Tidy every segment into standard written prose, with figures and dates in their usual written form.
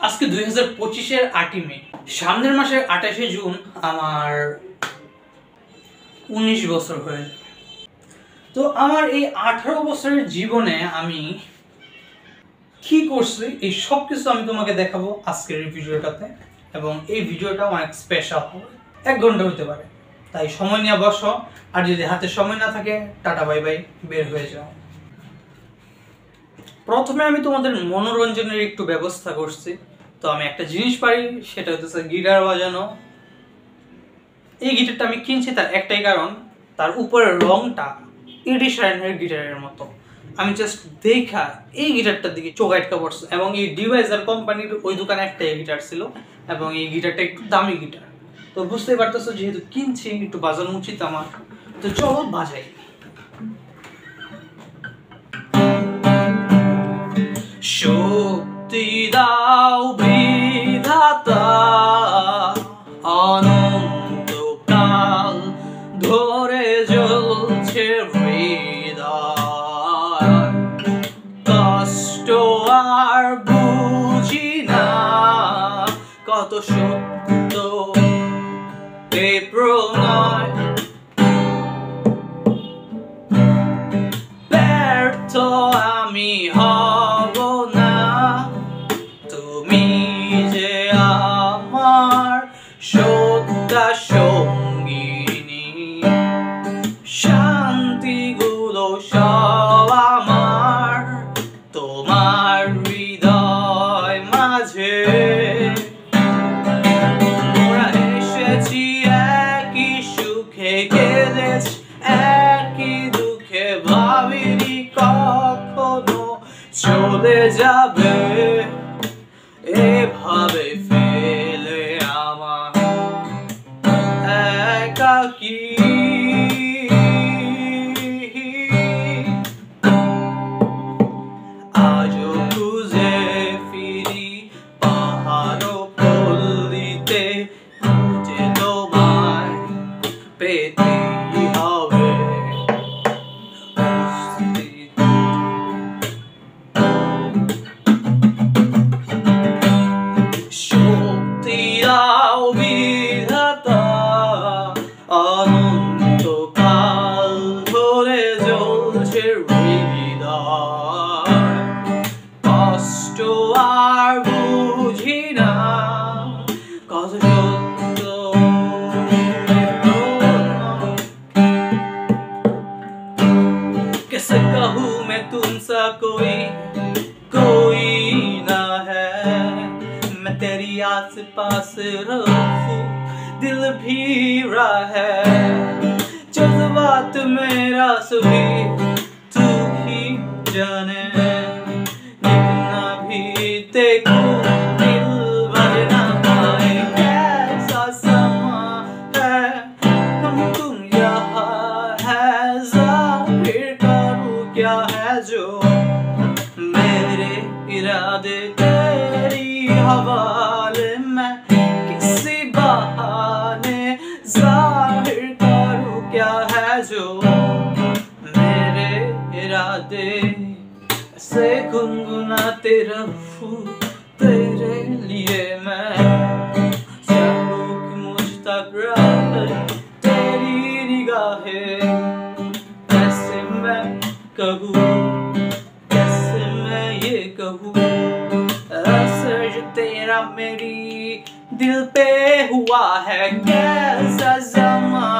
আজকে 2025-এর 8ই মে। সামনের মাসের 28শে জুন আমার 19 বছর হয়ে যাবে। তো আমার এই 18 বছরের জীবনে আমি কি করছি এই সব কিছু আমি তোমাকে দেখাবো আজকের এই ভিডিওটাতে। এবং এই ভিডিওটা অনেক স্পেশাল হবে, 1 ঘন্টা হতে পারে, তাই সময় নিয়ে বসো। আর যদি হাতে সময় না থাকে টাটা বাই বাই, বের হয়ে যাও। প্রথমে আমি তোমাদের মনোরঞ্জনের একটু ব্যবস্থা করছি। তো আমি একটা জিনিস পারি, সেটা হচ্ছে গিটার বাজানো। এই গিটারটা আমি কিনছি তার একটাই কারণ, তার উপরের রংটা এডি শাইরানের গিটারের মতো। আমি জাস্ট দেখা এই গিটারটার দিকে চোখ আটকা পড়ছে। এবং এই ডিভাইজার কোম্পানির ওই দোকানে একটাই গিটার ছিল, এবং এই গিটারটা একটু দামি গিটার। তো বুঝতেই পারতেছো, যেহেতু কিনছি একটু বাজানো উচিত আমার। তো চলো বাজাই। শক্তি দাও বিধাতা, অনন্তকাল ধরে জ্বলছে হৃদয়। কষ্ট আর বুঝি না, কত সত্য এ প্রণয়। ব্যর্থ আমি হব না, তুমি যে আমার সত্যা সঙ্গিনী। শান্তিগুলো সব আমার তোমার হৃদয় মাঝে। মোরা এসেছি একই সুখে, কেঁদেছি একই দুঃখে, ভাবিনি কখনো চলে যাবে এভাবে ফেলে আমার একাকী। আজও খুঁজে ফিরি পাহাড় পল্লীতে, যে তোমায় পেতেই হবে। শক্তি দাও বিধাতা, অনন্তকাল ধরে জ্বলছে হৃদয়। কষ্ট আর বুঝি না, কত সত্য कैसे कहूँ मैं तुमसा कोई ना है। मैं तेरी आस पास रहूं, दिल भी रहा है। जज्बात मेरा सभी तू ही जाने, कितना भी देखूं दिल भर ना पाए। कैसा समा है हम तुम यहाँ है, जाहिर करूं क्या है जो मेरे इरादे तेरी हवाले। मैं किसी बहाने जाहिर करूं क्या है जो मेरे इरादे। ऐसे गुनगुनाते रहूं तेरे लिए मैं, चाहूं कि मुझ तक रहे तेरी निगाहें। कैसे मैं कहूं, कैसे मैं ये कहूं, असर जो तेरा मेरी दिल पे हुआ है। कैसा ज़मा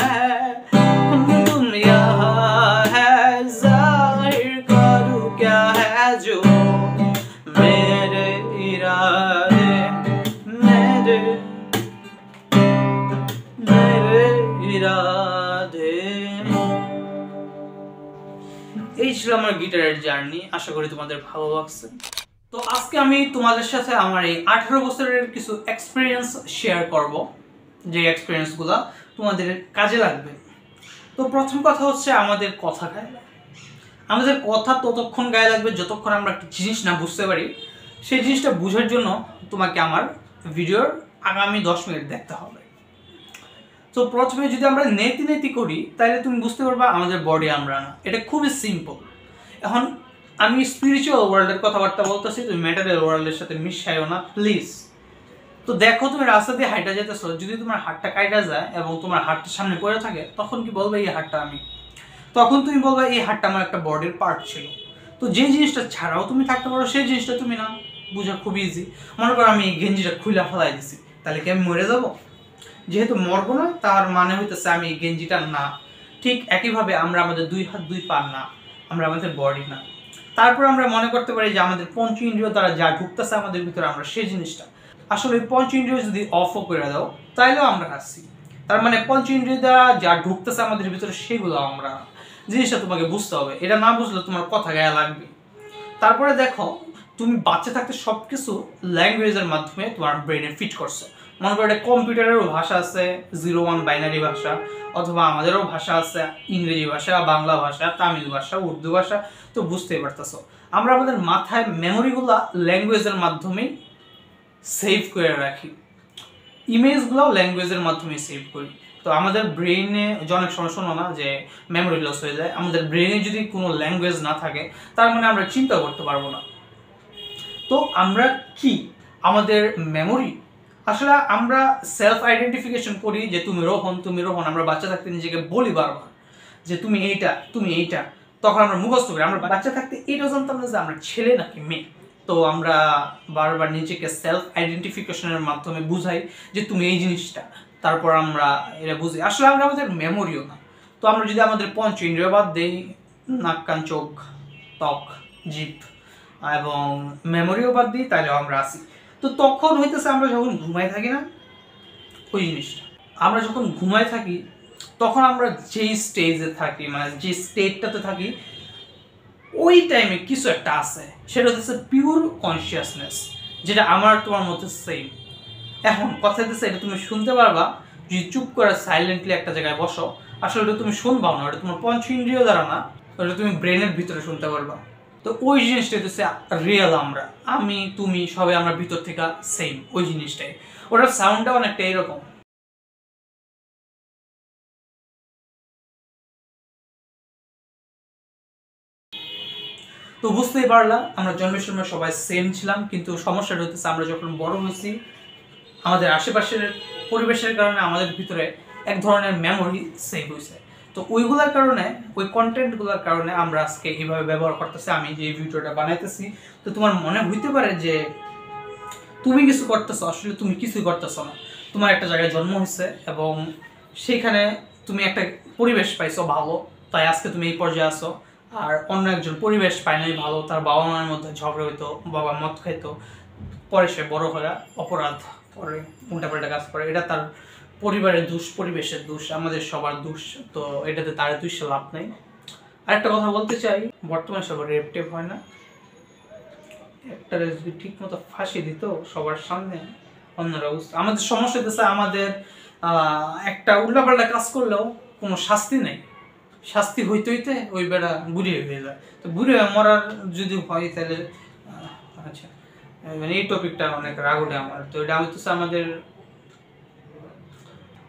है हम तुम यहाँ है, ज़ाहिर करूं क्या है जो मेरे इरादे। मेरे इरादे। এই ছিল আমার গিটারের জার্নি। আশা করি তোমাদের ভালো লাগছে। তো আজকে আমি তোমাদের সাথে আমার এই 18 বছরের কিছু এক্সপিরিয়েন্স শেয়ার করব, যে এক্সপিরিয়েন্সগুলো তোমাদের কাজে লাগবে। তো প্রথম কথা হচ্ছে আমাদের কথা গায়ে লাগবে। আমাদের কথা ততক্ষণ গায়ে লাগবে যতক্ষণ আমরা একটা জিনিস না বুঝতে পারি। সেই জিনিসটা বোঝার জন্য তোমাকে আমার ভিডিওর আগামী 10 মিনিট দেখতে হবে। তো প্রথমে যদি আমরা নেতি করি তাহলে তুমি বুঝতে পারবা আমাদের বডি আমরা না। এটা খুবই সিম্পল। এখন আমি স্পিরিচুয়াল ওয়ার্ল্ডের কথাবার্তা বলতেছি, তুমি ম্যাটেরিয়াল ওয়ার্ল্ডের সাথে মিশাইও না প্লিজ। তো দেখো তুমি রাস্তা দিয়ে হাঁটা যেতেছো, যদি তোমার হাতটা কাটা যায় এবং তোমার হাতটা সামনে পড়ে থাকে, তখন কি বলবে এই হাতটা আমি? তখন তুমি বলবে এই হাতটা আমার একটা বডির পার্ট ছিল। তো যে জিনিসটা ছাড়াও তুমি থাকতে পারো সেই জিনিসটা তুমি না, বোঝা খুব ইজি। মনে করো আমি গেঞ্জিটা খুলে ফেলাই দিছি, তাহলে কি আমি মরে যাবো? যেহেতু মরবো না, তার মানে হইতেছে আমি এই গেঞ্জিটা না। ঠিক একইভাবে আমরা আমাদের 2 হাত 2 পা না, আমরা আমাদের বডি না। তারপর আমরা মনে করতে পারি যে আমাদের পঞ্চ ইন্দ্রিয় দ্বারা যা ঢুকতেছে আমাদের ভিতরে, আমরা সেই জিনিসটা আসলে পঞ্চ ইন্দ্রিয় যদি অফও করে দাও তাইলেও আমরা আসছি। তার মানে পঞ্চ ইন্দ্রিয় দ্বারা যা ঢুকতেছে আমাদের ভিতরে সেগুলো আমরা, জিনিসটা তোমাকে বুঝতে হবে। এটা না বুঝলে তোমার কথা গায়ে লাগবে। তারপরে দেখো তুমি বাচ্চা থাকতে সবকিছু ল্যাঙ্গুয়েজের মাধ্যমে তোমার ব্রেনে ফিট করছো। মনে করো এটা কম্পিউটারেরও ভাষা আছে 0-1 বাইনারি ভাষা, অথবা আমাদেরও ভাষা আছে ইংরেজি ভাষা, বাংলা ভাষা, তামিল ভাষা, উর্দু ভাষা। তো বুঝতেই পারতেছো আমরা আমাদের মাথায় মেমোরিগুলা ল্যাঙ্গুয়েজের মাধ্যমেই সেভ করে রাখি, ইমেজগুলোও ল্যাঙ্গুয়েজের মাধ্যমে সেভ করি। তো আমাদের ব্রেইনে অনেক সময় শোনো না যে মেমোরি লস হয়ে যায়, আমাদের ব্রেইনে যদি কোনো ল্যাঙ্গুয়েজ না থাকে তার মানে আমরা চিন্তা করতে পারবো না। তো আমরা কি আমাদের মেমোরি? আসলে আমরা সেলফ আইডেন্টিফিকেশন করি যে তুমি রোহন, তুমি রোহন। আমরা বাচ্চা থাকতে নিজেকে বলি বারবার যে তুমি এইটা, তুমি এইটা। তখন আমরা মুখস্থ করি। আমরা বাচ্চা থাকতে এটাও জানতাম না যে আমরা ছেলে নাকি মেয়ে। তো আমরা বারবার নিজেকে সেলফ আইডেন্টিফিকেশনের মাধ্যমে বুঝাই যে তুমি এই জিনিসটা। তারপর আমরা এটা বুঝি, আসলে আমরা আমাদের মেমোরিও না। তো আমরা যদি আমাদের পঞ্চ ইন্দ্রিয় বাদ দেই, নাক কান চোখ ত্বক জিভ এবং মেমোরিও বাদ দিই, তাহলে আমরা আসি। তো তখন হইতেছে আমরা যখন ঘুমাই থাকি না, ওই জিনিসটা আমরা যখন ঘুমাই থাকি তখন আমরা যেই স্টেজে থাকি, মানে যে স্টেটটাতে থাকি, ওই টাইমে কিছু একটা আছে, সেটা হচ্ছে পিওর কনসিয়াসনেস, যেটা আমার তোমার মধ্যে সেম। এখন কথা হচ্ছে এটা তুমি শুনতে পারবা যদি চুপ করে সাইলেন্টলি একটা জায়গায় বসো। আসলে ওটা তুমি শুনবাও না, ওটা তোমার পঞ্চ ইন্দ্রিয় দ্বারা না, ওটা তুমি ব্রেনের ভিতরে শুনতে পারবা। তো ওই জিনিসটা হচ্ছে রিয়েল। আমরা, আমি, তুমি সবাই আমরা ভিতর থেকে সেম, ওই জিনিসটাই। ওটার সাউন্ডটা অনেকটা এরকম। তো বুঝতেই পারলাম আমরা জন্মের সময় সবাই সেম ছিলাম, কিন্তু সমস্যাটা হচ্ছে আমরা যখন বড় হয়েছি আমাদের আশেপাশের পরিবেশের কারণে আমাদের ভিতরে এক ধরনের মেমোরি সেভ হয়েছে। তো ওইগুলোর কারণে, ওই কন্টেন্টগুলোর কারণে আমরা আজকে এইভাবে ব্যবহার করতেছি, আমি যে ভিডিওটা বানাইতেছি। তো তোমার মনে হইতে পারে যে তুমি কিছু করতেছো, আসলে তুমি কিছুই করতেছো না। তোমার একটা জায়গায় জন্ম হয়েছে এবং সেইখানে তুমি একটা পরিবেশ পাইছো ভালো, তাই আজকে তুমি এই পর্যায়ে আসো। আর অন্য একজন পরিবেশ পায় নাই ভালো, তার বাবা মায়ের মধ্যে ঝগড়া হইতো, বাবা মদ খাইতো, পরে সে বড় হয়ে অপরাধ করে, উল্টাপাল্টা কাজ করে। এটা তার পরিবারের দোষ, পরিবেশের দোষ, আমাদের সবার দোষ। তো এটাতে তার দোষে লাভ নেই। আরেকটা কথা বলতে চাই, বর্তমানে সবার রেপ টেপ হয় না, একটা যদি ঠিক মতো ফাঁসি দিত সবার সামনে, অন্যরা আমাদের সমস্যা হতেছে আমাদের একটা উল্টাপাল্টা কাজ করলেও কোনো শাস্তি নেই। শাস্তি হইতে হইতে ওই বেড়া বুড়ি হয়ে যায়। তো বুড়ি হয়ে মরার যদি হয় তাহলে আচ্ছা, মানে এই টপিকটা অনেক রাগ ওঠে আমার। তো এটা হইতেছে আমাদের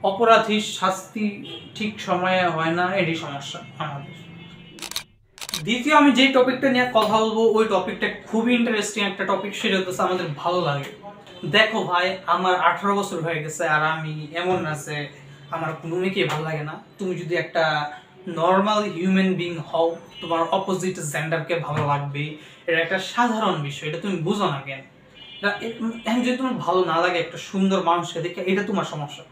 অপরাধীর শাস্তি ঠিক সময়ে হয় না, এটাই সমস্যা আমাদের। দ্বিতীয় আমি যে টপিকটা নিয়ে কথা বলবো, ওই টপিকটা খুবই ইন্টারেস্টিং একটা টপিক, সেটা হচ্ছে আমাদের ভালো লাগে। দেখো ভাই, আমার 18 বছর হয়ে গেছে আর আমি এমন না যে আমার কোনো মেয়েকে ভালো লাগে না। তুমি যদি একটা নর্মাল হিউম্যান বিং হও, তোমার অপোজিট জেন্ডারকে ভালো লাগবে, এটা একটা সাধারণ বিষয়। এটা তুমি বুঝো না কেন? এখন যদি তোমার ভালো না লাগে একটা সুন্দর মানুষকে দেখে, এটা তোমার সমস্যা।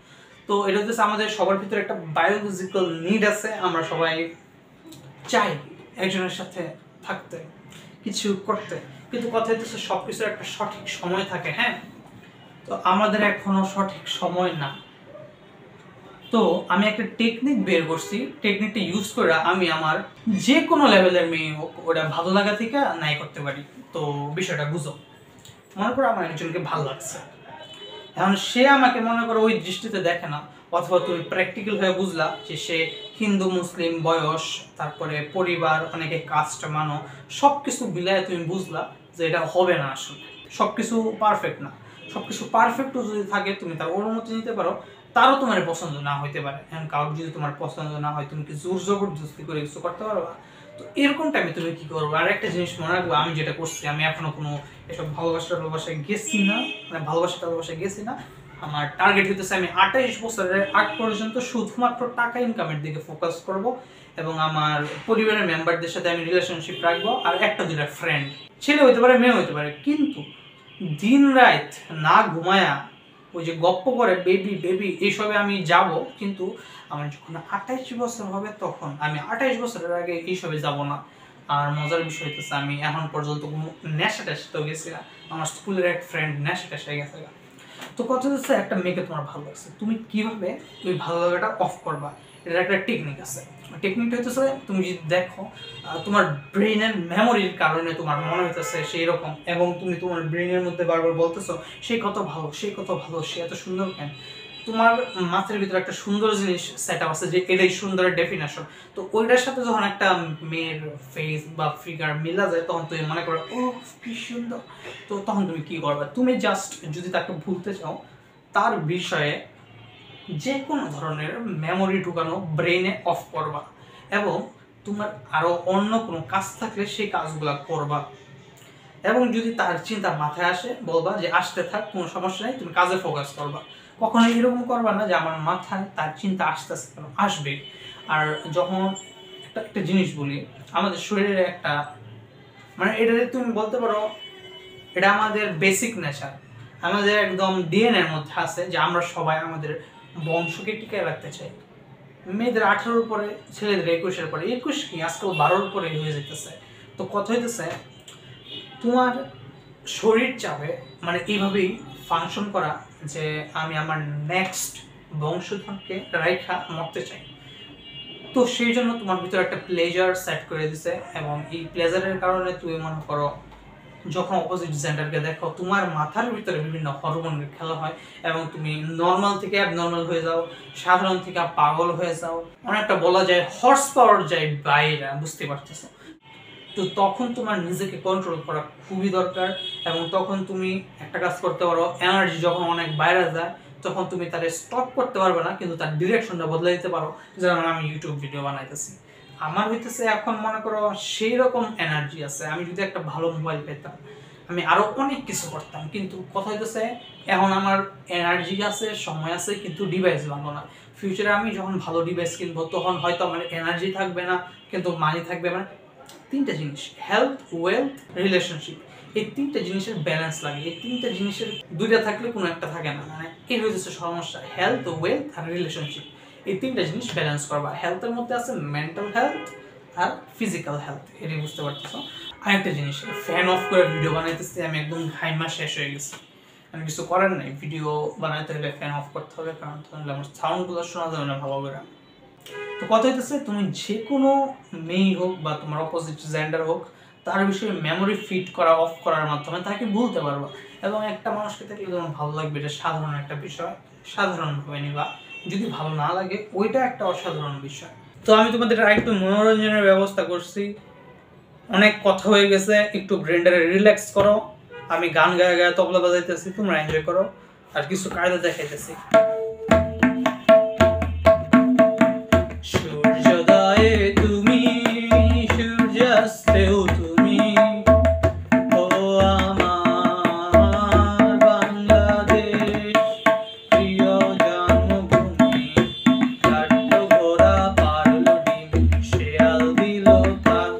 তো এটা হচ্ছে আমাদের সবার ভিতরে একটা বায়োলজিক্যাল নিড আছে, আমরা সবাই চাই একজনের সাথে থাকতে, কিছু করতে। কিন্তু কথা হচ্ছে সবকিছুর একটা সঠিক সময় থাকে। হ্যাঁ, তো আমাদের এখনো সঠিক সময় না। তো আমি একটা টেকনিক বের করছি, টেকনিকটা ইউজ করে আমি আমার যে কোনো লেভেলের মেয়ে হোক ওটা ভালো লাগা থেকে নাই করতে পারি। তো বিষয়টা বুঝো, মনে করো আমার একজনকে ভালো লাগছে, এখন সে আমাকে মনে করো ওই দৃষ্টিতে দেখে না, অথবা তুমি প্র্যাকটিক্যাল হয়ে বুঝলা যে সে হিন্দু, মুসলিম, বয়স, তারপরে পরিবার, অনেকে কাস্ট মানো, সব কিছু মিলায় তুমি বুঝলা যে এটা হবে না। আসলে সব কিছু পারফেক্ট না। সব কিছু পারফেক্টও যদি থাকে তুমি তার অনুমতি নিতে পারো, তারও তোমার পছন্দ না হইতে পারে। এখন কারোর যদি তোমার পছন্দ না হয়, তুমি কি জোর জবরদস্তি করে কিছু করতে পারবা? তো এরকম টাইমে তুমি কি করবো? আর একটা জিনিস মনে রাখবো, আমি যেটা করছি, আমি এখনো কোনো এসব ভালোবাসায় গেছি না, মানে ভালোবাসায় গেছি না। আমার টার্গেট হইতেছে আমি 28 বছরের আগ পর্যন্ত শুধুমাত্র টাকা ইনকামের দিকে ফোকাস করব, এবং আমার পরিবারের মেম্বারদের সাথে আমি রিলেশনশিপ রাখবো, আর একটা দুটা ফ্রেন্ড, ছেলে হইতে পারে মেয়ে হইতে পারে, কিন্তু দিন রাত না ঘুমায়া ওই যে গপ্প করে বেবি বেবি এইসবে আমি যাব। কিন্তু আমার যখন 28 বছর হবে তখন আমি 28 বছরের আগে এইসবে যাব না। আর মজার বিষয় হইতেছে আমি এখন পর্যন্ত কোনো নেশা টেশাতেও গেছি না। আমার স্কুলের এক ফ্রেন্ড নেশা টেশায় গেছে। তো কথা হচ্ছে, একটা মেয়েকে তোমার ভালো লাগছে, তুমি কিভাবে ওই ভালো লাগাটা অফ করবা, এটার একটা টেকনিক আছে। টেকনিকটা হইতেছে, তুমি যদি দেখো তোমার ব্রেইনের মেমোরির কারণে তোমার মনে হইতেছে সেই রকম, এবং তুমি তোমার ব্রেইনের মধ্যে বারবার বলতেছো সে কত ভালো, সে কত ভালো, সে এত সুন্দর কেন। তোমার মাথার ভিতরে একটা সুন্দর জিনিস সেট আপ আছে যে এটাই সুন্দরের ডেফিনেশন। তো ওইটার সাথে যখন একটা মেয়ের ফেস বা ফিগার মিলা যায়, তখন তুমি মনে করো ও কি সুন্দর। তো তখন তুমি কি করবে? তুমি জাস্ট যদি তাকে ভুলতে চাও, তার বিষয়ে যে কোনো ধরনের মেমোরি ঢুকানো ব্রেইনে অফ করবা, এবং তোমার আরো অন্য কোনো কাজ থাকলে সেই কাজগুলা করবা। এবং যদি তার চিন্তা মাথায় আসে, বলবা যে আসতে থাক, কোনো সমস্যা নেই, তুমি কাজে ফোকাস করবা। কখনো এরকম করবা না যে আমার মাথায় তার চিন্তা আসতেছে, কেন আসবে। আর যখন একটা জিনিস বলি, আমাদের শরীরের একটা, মানে এটা তুমি বলতে পারো এটা আমাদের বেসিক নেচার, আমাদের একদম ডিএনএ এর মধ্যে আছে যে আমরা সবাই আমাদের বংশকে টিকায় রাখতে চাই। মেয়েদের 18-র পরে, ছেলেদের 21-এর পরে, 21 কি আজকাল 12-র পরে হয়ে যেতেছে। তো কথা হইতেছে তোমার শরীর চাবে মানে এইভাবেই ফাংশন করা যে আমি আমার নেক্সট বংশধরকে রাইখা মরতে চাই। তো সেই জন্য তোমার ভিতরে একটা প্লেজার সেট করে দিছে, এবং এই প্লেজারের কারণে তুমি মনে করো যখন অপোজিট জেন্ডারকে দেখো, তোমার মাথার ভিতরে বিভিন্ন হরমোনের খেলা হয়, এবং তুমি নর্মাল থেকে অ্যাবনর্মাল হয়ে যাও, সাধারণ থেকে পাগল হয়ে যাও, অনেকটা বলা যায় হর্স পাওয়ার যায় বাইরে, বুঝতে পারতেছো? তো তখন তোমার নিজেকে কন্ট্রোল করা খুবই দরকার, এবং তখন তুমি একটা কাজ করতে পারো, এনার্জি যখন অনেক বাইরে যায় তখন তুমি তারে স্টপ করতে পারবে না, কিন্তু তার ডিরেকশনটা বদলে দিতে পারো। যেমন আমি ইউটিউব ভিডিও বানাইতেছি, আমার হইতেছে এখন মনে করো সেই রকম এনার্জি আছে, আমি যদি একটা ভালো মোবাইল পেতাম আমি আরো অনেক কিছু করতাম, কিন্তু কথা হইতেছে এখন আমার এনার্জি আছে, সময় আছে, কিন্তু ডিভাইস ভালো না। ফিউচারে আমি যখন ভালো ডিভাইস কিনবো তখন হয়তো আমার এনার্জি থাকবে না, কিন্তু মানি থাকবে। মানে তিনটা জিনিস, হেলথ, ওয়েলথ, রিলেশনশিপ, এই তিনটা জিনিসের ব্যালেন্স লাগে। এই তিনটা জিনিসের দুইটা থাকলে কোনো একটা থাকে না, মানে এই হচ্ছে সমস্যা। হেলথ, ওয়েলথ আর রিলেশনশিপ, এই তিনটা জিনিস ব্যালেন্স করবা। হেলথের মধ্যে আছে মেন্টাল হেলথ আর ফিজিক্যাল হেলথ, এটাই বুঝতে পারতেছো। আরেকটা জিনিস, ফ্যান অফ করে ভিডিও বানাইতেছি আমি, একদম ঘাইমা শেষ হয়ে গেছি, আমি কিছু করার নাই। ভিডিও বানাইতে হলে ফ্যান অফ করতে হবে, কারণ তাহলে আমার সাউন্ডগুলো শোনা যাবে না ভালো করে। তো কথা হইতেছে, তুমি যে কোনো মেয়ে হোক বা তোমার অপোজিট জেন্ডার হোক, তার বিষয়ে মেমোরি ফিট করা, অফ করার মাধ্যমে তাকে ভুলতে পারবা। এবং একটা মানুষকে দেখলে তোমার ভালো লাগবে, এটা সাধারণ একটা বিষয়, সাধারণভাবে নিবা। যদি ভালো না লাগে, ওইটা একটা অসাধারণ বিষয়। তো আমি তোমাদের আরেকটু মনোরঞ্জনের ব্যবস্থা করছি, অনেক কথা হয়ে গেছে, একটু ব্রেনটারে রিল্যাক্স করো। আমি গান গায়ে গায়ে তবলা বাজাইতেছি, তোমরা এনজয় করো, আর কিছু কায়দা দেখাইতেছি। সূর্যোদয়ে তুমি, সূর্যাস্তেও তুমি, ও আমার বাংলাদেশ, প্রিয় জন্মভূমি। কাটলো ঘোড়া, পারলো ডিম, শেয়াল দিল কান,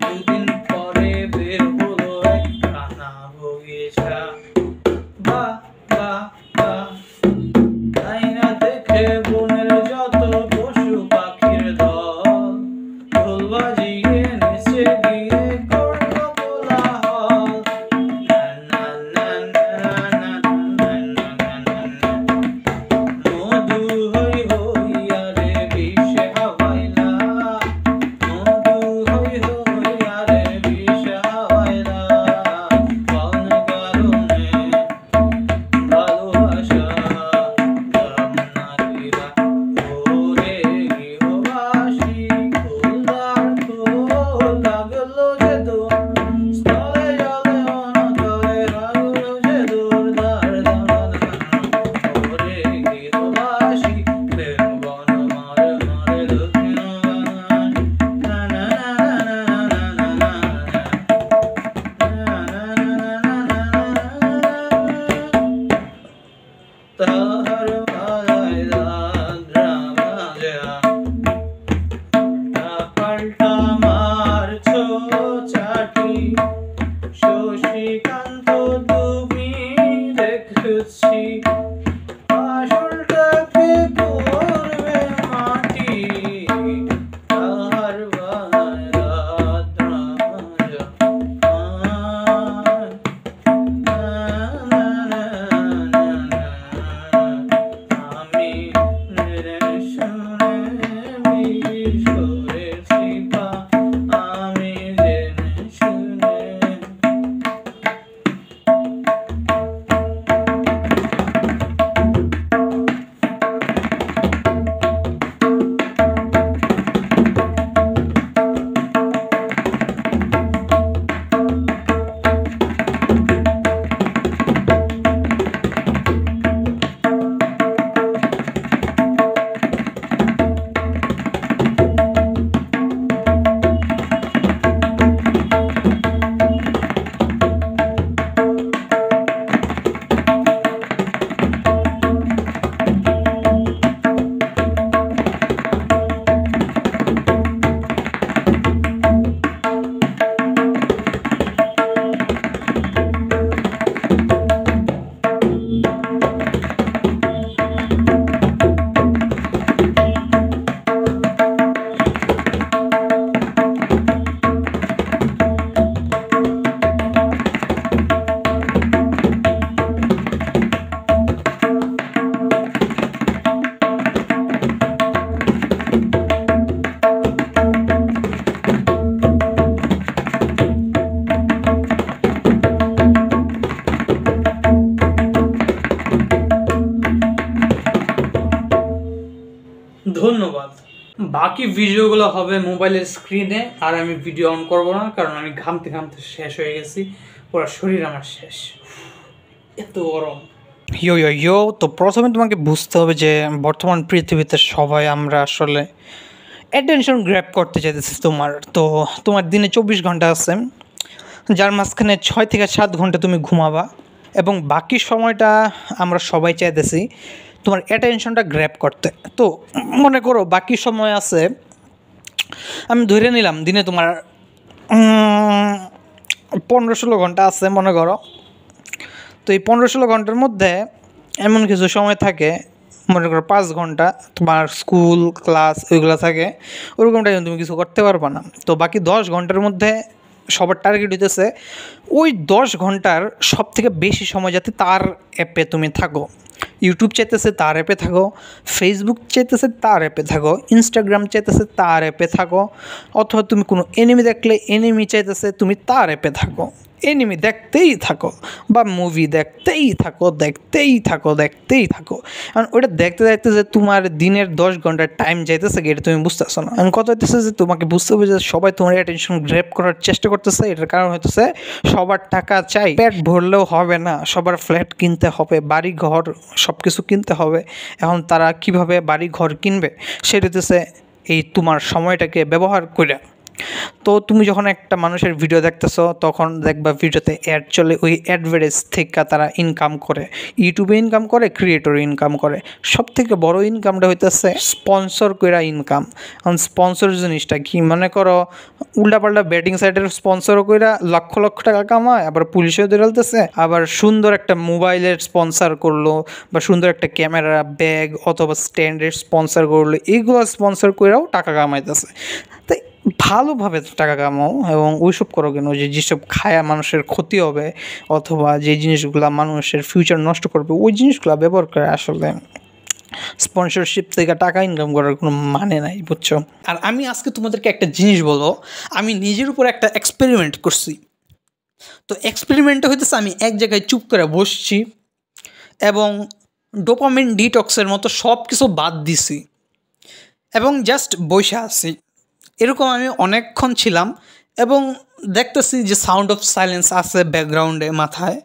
দুদিন পরে বের হলো এক কানা বগিচা। বাহ বাহ বাহ, তাই না দেখে বনের যত পশু পাখির দল, ঢোল বাজিয়ে নেচে গিয়ে করলো কোলাহল। না না না না না না না না না, মধু হই হই আরে বিষে হাওয়াইলা, মধু হই হই আরে বিষে হাওয়াইলা, কোন কারণে বাকি ভিডিওগুলো হবে মোবাইলের স্ক্রিনে, আর আমি ভিডিও অন করবো না, কারণ আমি ঘামতে ঘামতে শেষ হয়ে গেছি, পুরো শরীর আমার শেষ, এত গরম। ইয়ো, তো প্রথমে তোমাকে বুঝতে হবে যে বর্তমান পৃথিবীতে সবাই আমরা আসলে অ্যাটেনশন গ্র্যাব করতে চাইতেছি তোমার দিনে 24 ঘন্টা আছে, যার মাঝখানে 6 থেকে 7 ঘন্টা তুমি ঘুমাবা, এবং বাকি সময়টা আমরা সবাই চাইতেছি তোমার অ্যাটেনশনটা গ্র্যাব করতে। তো মনে করো বাকি সময় আছে, আমি ধরে নিলাম দিনে তোমার 15-16 ঘন্টা আছে মনে করো। তো এই 15-16 ঘন্টার মধ্যে এমন কিছু সময় থাকে, মনে করো 5 ঘন্টা তোমার স্কুল ক্লাস ওইগুলো থাকে, ওরকম টাইম তুমি কিছু করতে পারবে না। তো বাকি 10 ঘন্টার মধ্যে সবার টার্গেট হইতেছে ওই 10 ঘন্টার সব থেকে বেশি সময় যাতে তার অ্যাপে তুমি থাকো। ইউটিউব চাইতেছে তার অ্যাপে থাকো, ফেসবুক চাইতেছে তার অ্যাপে থাকো, ইনস্টাগ্রাম চাইতেছে তার অ্যাপে থাকো, অথবা তুমি কোনো এনিমি দেখলে এনিমি চাইতেছে তুমি তার অ্যাপে থাকো, এনিমি দেখতেই থাকো, বা মুভি দেখতেই থাকো। কারণ ওটা দেখতে দেখতে যে তোমার দিনের 10 ঘন্টার টাইম যাইতেছে এটা তুমি বুঝতেছো না। এখন কথা হইতেছে যে তোমাকে বুঝতে হবে যে সবাই তোমার অ্যাটেনশন গ্র্যাব করার চেষ্টা করতেছে, এটার কারণ হইতেছে সবার টাকা চাই, পেট ভরলেও হবে না, সবার ফ্ল্যাট কিনতে হবে, বাড়ি ঘর সব কিছু কিনতে হবে। এখন তারা কিভাবে বাড়ি ঘর কিনবে সেটা হইতেছে এই তোমার সময়টাকে ব্যবহার করে। তো তুমি যখন একটা মানুষের ভিডিও দেখতেছো তখন দেখবা ভিডিওতে অ্যাড চলে, ওই অ্যাডভার্টাইজ থেকে তারা ইনকাম করে, ইউটিউবে ইনকাম করে, ক্রিয়েটরে ইনকাম করে। সব থেকে বড় ইনকামটা হইতেছে স্পন্সর কইরা ইনকাম। কারণ স্পন্সর জিনিসটা কি, মনে করো উল্টাপাল্টা ব্যাটিং সাইটের স্পন্সরও কইরা লক্ষ লক্ষ টাকা কামায়, আবার পুলিশেও ধরতেছে, আবার সুন্দর একটা মোবাইলের স্পন্সর করলো, বা সুন্দর একটা ক্যামেরা, ব্যাগ অথবা স্ট্যান্ডের স্পন্সর করলো, এইগুলো স্পন্সর কইরাও টাকা কামাইতেছে। তাই ভালোভাবে টাকা কামাও এবং ওইসব করো কেন যেসব খায়া মানুষের ক্ষতি হবে, অথবা যে জিনিসগুলো মানুষের ফিউচার নষ্ট করবে, ওই জিনিসগুলো ব্যবহার করে আসলে স্পন্সরশিপ থেকে টাকা ইনকাম করার কোনো মানে নাই, বুঝছো? আর আমি আজকে তোমাদেরকে একটা জিনিস বলবো, আমি নিজের উপর একটা এক্সপেরিমেন্ট করছি। তো এক্সপেরিমেন্টটা হইতেছে আমি এক জায়গায় চুপ করে বসছি এবং ডোপামিন ডিটক্সের মতো সব কিছু বাদ দিছি এবং জাস্ট বসে আছি। এরকম আমি অনেকক্ষণ ছিলাম এবং দেখতেছি যে সাউন্ড অফ সাইলেন্স আছে ব্যাকগ্রাউন্ডে মাথায়,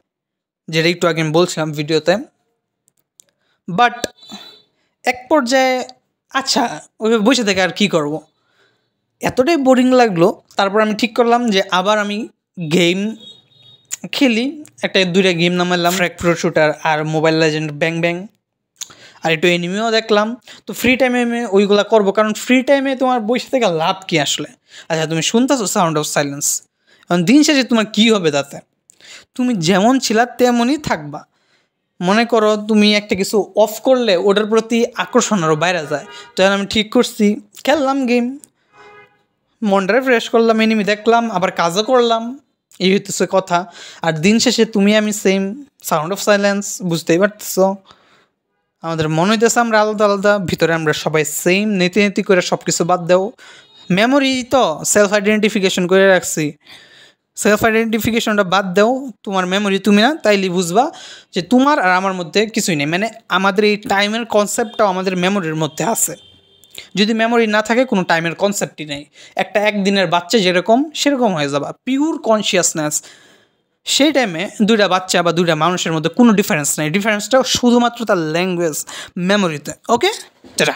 যেটা একটু আগে আমি বলছিলাম ভিডিওতে। বাট এক পর্যায়ে আচ্ছা ওইভাবে বসে থেকে আর কী করবো, এতটাই বোরিং লাগলো। তারপর আমি ঠিক করলাম যে আবার আমি গেম খেলি, একটা 2টা গেম নামালাম, ফ্র্যাগ প্রো শুটার আর মোবাইল লেজেন্ড ব্যাং ব্যাং, আর একটু এনিমিও দেখলাম। তো ফ্রি টাইমে আমি ওইগুলো করবো, কারণ ফ্রি টাইমে তোমার বসে থেকে লাভ কী আসলে? আচ্ছা তুমি শুনতেছো সাউন্ড অফ সাইলেন্স, কারণ দিন শেষে তোমার কী হবে তাতে? তুমি যেমন ছিলা তেমনই থাকবা। মনে করো তুমি একটা কিছু অফ করলে ওটার প্রতি আকর্ষণ আরও বাইরে যায়। তো আমি ঠিক করছি, খেললাম গেম, মনটারে ফ্রেশ করলাম, এনিমি দেখলাম, আবার কাজও করলাম, এই হইতেছে কথা। আর দিন শেষে তুমি আমি সেম, সাউন্ড অফ সাইলেন্স, বুঝতেই পারতেছো। আমাদের মনে হইতেছে আমরা আলাদা আলাদা, ভিতরে আমরা সবাই সেম। নীতি করে সব কিছু বাদ দেও। মেমোরি তো সেলফ আইডেন্টিফিকেশন করে রাখছি, সেলফ আইডেন্টিফিকেশনটা বাদ দেও। তোমার মেমোরি তুমি না, তাইলে বুঝবা যে তোমার আর আমার মধ্যে কিছুই নেই। মানে আমাদের এই টাইমের কনসেপ্টটাও আমাদের মেমোরির মধ্যে আছে। যদি মেমোরি না থাকে কোনো টাইমের কনসেপ্টই নেই। একটা একদিনের বাচ্চা যেরকম সেরকম হয়ে যাবা, পিওর কনসিয়াসনেস। সেই টাইমে 2টা বাচ্চা বা 2টা মানুষের মধ্যে কোনো ডিফারেন্স নেই, ডিফারেন্সটাও শুধুমাত্র তার ল্যাঙ্গুয়েজ, মেমোরিতে। ওকে, টাটা।